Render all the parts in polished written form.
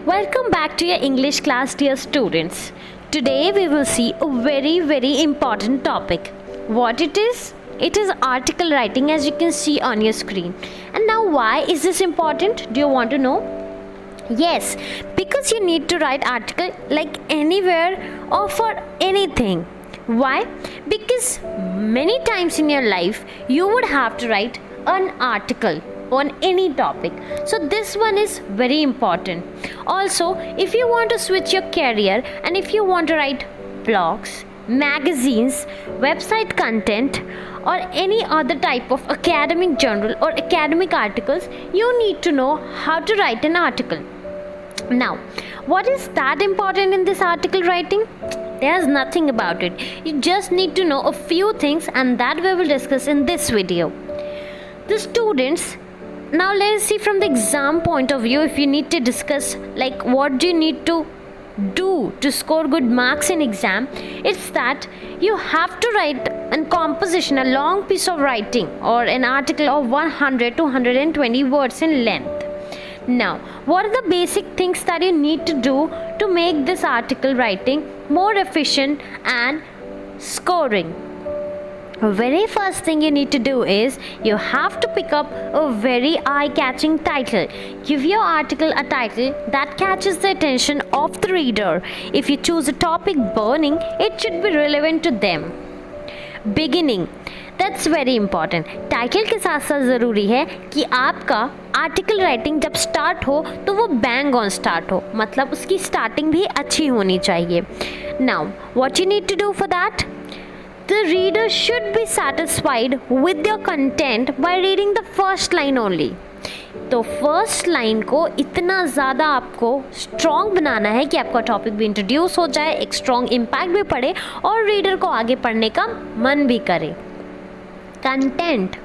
Welcome back to your English class, dear students. Today we will see a very important topic. What it is? It is article writing, as you can see on your screen. And now why is this important? Do you want to know? Yes, because you need to write article like anywhere or for anything. Why? Because many times in your life you would have to write an article on any topic, so this one is very important. Also, if you want to switch your career and if you want to write blogs, magazines, website content or any other type of academic journal or academic articles, you need to know how to write an article. Now, what is that important in this article writing? There's nothing about it. You just need to know a few things, and that we will discuss in this video. The students, now let us see from the exam point of view. If you need to discuss like what do you need to do to score good marks in exam, it's that you have to write a composition, a long piece of writing or an article of 100 to 120 words in length. Now, what are the basic things that you need to do to make this article writing more efficient and scoring? Very first thing you need to do is you have to pick up a very eye-catching title. Give your article a title that catches the attention of the reader. If you choose a topic burning, it should be relevant to them. Beginning, that's very important. Title के साथ साथ ज़रूरी है कि आपका article writing जब start हो तो वो बैंग ऑन स्टार्ट हो, मतलब उसकी स्टार्टिंग भी अच्छी होनी चाहिए. Now what you need to do for that? The reader should be satisfied with your content by reading the first line only. तो फर्स्ट लाइन को इतना ज़्यादा आपको स्ट्रॉन्ग बनाना है कि आपका टॉपिक भी इंट्रोड्यूस हो जाए, एक स्ट्रॉन्ग इम्पैक्ट भी पड़े और रीडर को आगे पढ़ने का मन भी करे. कंटेंट,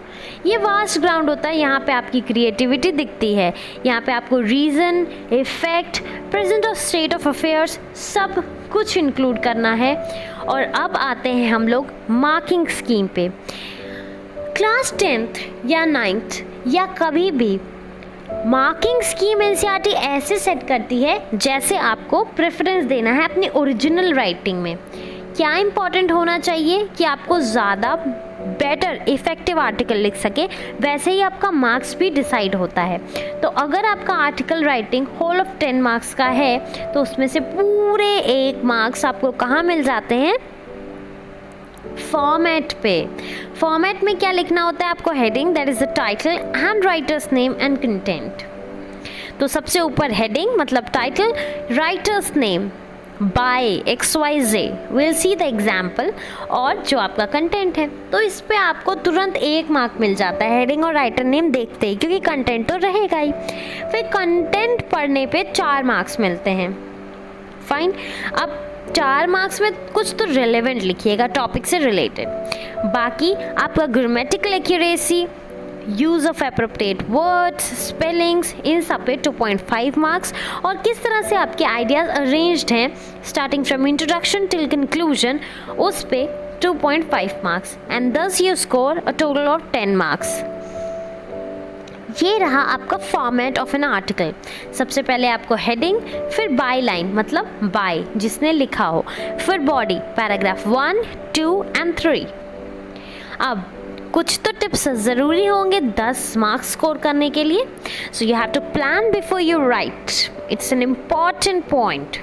ये वास्ट ग्राउंड होता है. यहाँ पे आपकी क्रिएटिविटी दिखती है. यहाँ पे आपको रीज़न, इफेक्ट, प्रेजेंट और स्टेट ऑफ अफेयर्स सब कुछ इंक्लूड करना है. और अब आते हैं हम लोग मार्किंग स्कीम पे. क्लास 10th या 9th या कभी भी मार्किंग स्कीम एनसीईआरटी ऐसे सेट करती है जैसे आपको प्रेफरेंस देना है अपनी ओरिजिनल राइटिंग में. क्या इंपॉर्टेंट होना चाहिए कि आपको ज़्यादा बेटर इफ़ेक्टिव आर्टिकल लिख सके, वैसे ही आपका मार्क्स भी डिसाइड होता है. तो अगर आपका article writing whole of 10 marks का है तो उसमें से पूरे 1 मार्क्स आपको कहाँ मिल जाते हैं? फॉर्मेट पे. फॉर्मेट में क्या लिखना होता है आपको? Heading, that is the title and writers name and content. तो सबसे ऊपर हेडिंग मतलब title, writers name by XYZ, will see the example, और जो आपका कंटेंट है. तो इस पे आपको तुरंत 1 मार्क मिल जाता है हेडिंग और राइटर नेम देखते ही, क्योंकि कंटेंट तो रहेगा ही. फिर कंटेंट पढ़ने पे 4 मार्क्स मिलते हैं. फाइन. अब 4 मार्क्स में कुछ तो रिलेवेंट लिखिएगा, टॉपिक से रिलेटेड. बाकी आपका grammatical accuracy, use of appropriate words, spellings, इन सब पे 2.5 मार्क्स. और किस तरह से आपके आइडियाज़ अरेंज्ड हैं starting from introduction till conclusion, उस पे 2.5 marks. And thus you score a total of 10 marks. ये रहा आपका फॉर्मेट ऑफ एन आर्टिकल. सबसे पहले आपको हेडिंग, फिर बाय लाइन मतलब बाय जिसने लिखा हो, फिर बॉडी, पैराग्राफ 1, 2 एंड 3. अब कुछ तो टिप्स ज़रूरी होंगे 10 मार्क्स स्कोर करने के लिए. So you have to plan before you write. It's an important point.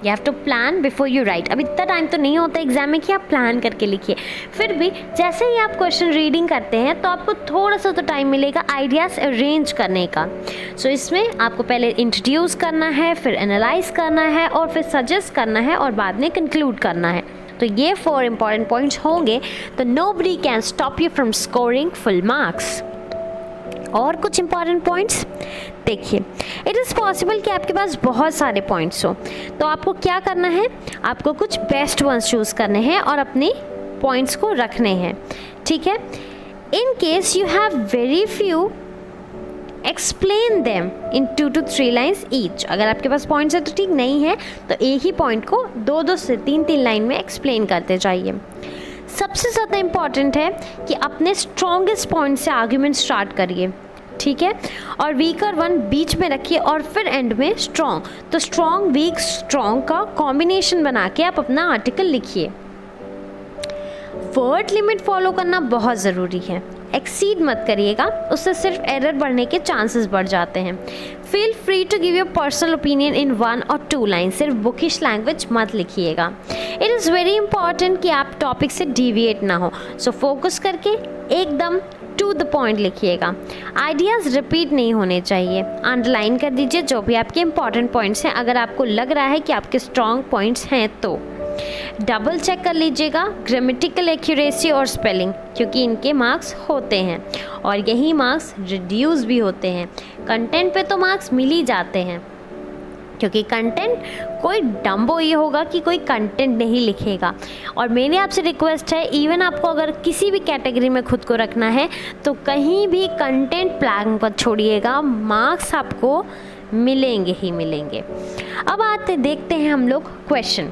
You have to plan before you write. अब इतना टाइम तो नहीं होता एग्जाम में कि आप प्लान करके लिखिए. फिर भी जैसे ही आप क्वेश्चन रीडिंग करते हैं तो आपको थोड़ा सा तो टाइम मिलेगा आइडियाज़ अरेंज करने का. सो इसमें आपको पहले इंट्रोड्यूस करना है, फिर एनालाइज करना है और फिर सजेस्ट करना है और बाद में कंक्लूड करना है. तो ये 4 इंपॉर्टेंट पॉइंट्स होंगे तो nobody can stop you from scoring full marks. और कुछ इंपॉर्टेंट पॉइंट्स देखिए. इट इज़ पॉसिबल कि आपके पास बहुत सारे पॉइंट्स हो, तो आपको क्या करना है? आपको कुछ बेस्ट वंस चूज़ करने हैं और अपने पॉइंट्स को रखने हैं. ठीक है. In case you have very few, explain them in 2 to 3 lines each. अगर आपके पास पॉइंट्स है तो ठीक, नहीं है तो एक ही पॉइंट को 2 से 3 लाइन में एक्सप्लेन करते जाइए. सबसे ज़्यादा इम्पॉर्टेंट है कि अपने स्ट्रॉन्गेस्ट पॉइंट से आर्ग्यूमेंट स्टार्ट करिए. ठीक है, और वीकर वन बीच में रखिए और फिर एंड में स्ट्रॉन्ग। तो स्ट्रॉन्ग वीक स्ट्रॉन्ग का कॉम्बिनेशन बना के आप अपना आर्टिकल लिखिए। वर्ड लिमिट फॉलो करना बहुत ज़रूरी है, एक्सीड मत करिएगा, उससे सिर्फ एरर बढ़ने के चांसेस बढ़ जाते हैं। Feel free to give your personal opinion in 1 और 2 लाइन, सिर्फ बुकिश लैंग्वेज मत लिखिएगा। इट इज़ वेरी इंपॉर्टेंट कि आप टॉपिक से डिविएट ना हो, सो फोकस करके एकदम टू द पॉइंट लिखिएगा। आइडियाज़ रिपीट नहीं होने चाहिए। अंडरलाइन कर दीजिए जो भी आपके इंपॉर्टेंट पॉइंट्स हैं, अगर आपको लग रहा है कि आपके स्ट्रॉन्ग पॉइंट्स हैं तो। डबल चेक कर लीजिएगा ग्रामेटिकल एक्यूरेसी और स्पेलिंग, क्योंकि इनके मार्क्स होते हैं और यही मार्क्स रिड्यूस भी होते हैं। कंटेंट पे तो मार्क्स मिल ही जाते हैं, क्योंकि कंटेंट कोई डम्बो ये होगा कि कोई कंटेंट नहीं लिखेगा। और मेरी आपसे रिक्वेस्ट है, इवन आपको अगर किसी भी कैटेगरी में खुद को रखना है तो कहीं भी कंटेंट ब्लैंक मत छोड़िएगा, मार्क्स आपको मिलेंगे ही मिलेंगे। अब आते देखते हैं हम लोग question.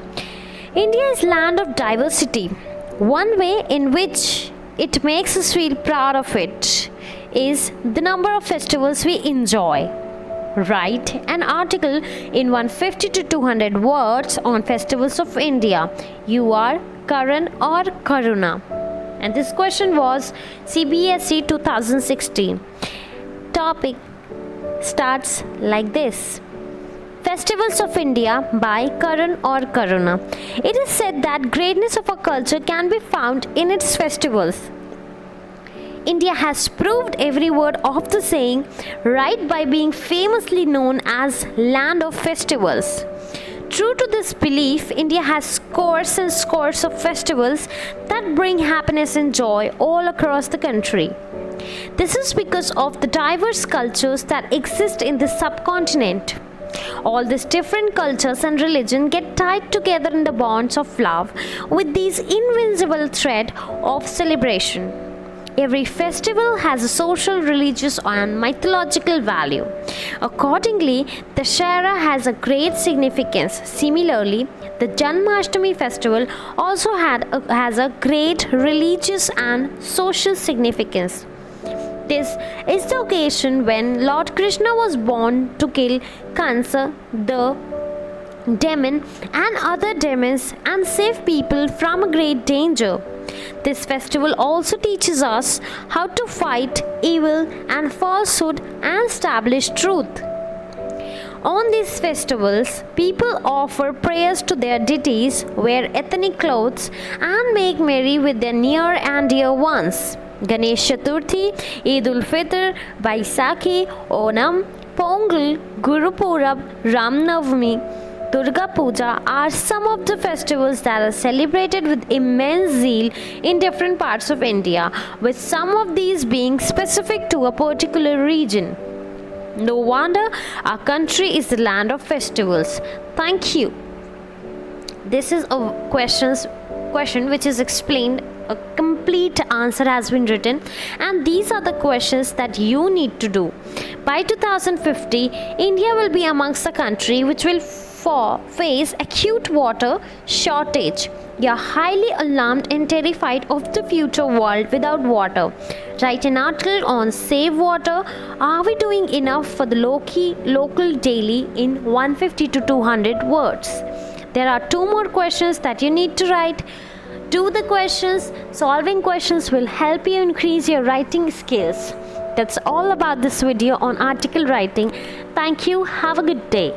India is land of diversity. One way in which it makes us feel proud of it is the number of festivals we enjoy. Write an article in 150 to 200 words on festivals of India. You are Karan or Karuna. And this question was CBSE 2016. Topic starts like this. Festivals of India by Karan or Karuna. It is said that greatness of a culture can be found in its festivals. India has proved every word of the saying right by being famously known as land of festivals. True to this belief, India has scores and scores of festivals that bring happiness and joy all across the country. This is because of the diverse cultures that exist in the subcontinent. All these different cultures and religion get tied together in the bonds of love with these invincible thread of celebration. Every festival has a social, religious and mythological value. Accordingly, Dussehra has a great significance. Similarly, the Janmashtami festival also has a great religious and social significance. This is the occasion when Lord Krishna was born to kill Kansa, the demon, and other demons and save people from a great danger. This festival also teaches us how to fight evil and falsehood and establish truth. On these festivals, people offer prayers to their deities, wear ethnic clothes, and make merry with their near and dear ones. Ganesh Chaturthi, Eid ul Fitr, Baisakhi, Onam, Pongal, Guru Purab, Ram Navami, Durga Puja are some of the festivals that are celebrated with immense zeal in different parts of India, with some of these being specific to a particular region. No wonder our country is the land of festivals. Thank you. This is a question which is explained. A complete answer has been written, and these are the questions that you need to do. By 2050, India will be amongst the country which will face acute water shortage. You are highly alarmed and terrified of the future world without water. Write an article on Save Water. Are we doing enough for the local daily in 150 to 200 words? There are 2 more questions that you need to write. Do the questions. Solving questions will help you increase your writing skills. That's all about this video on article writing. Thank you. Have a good day.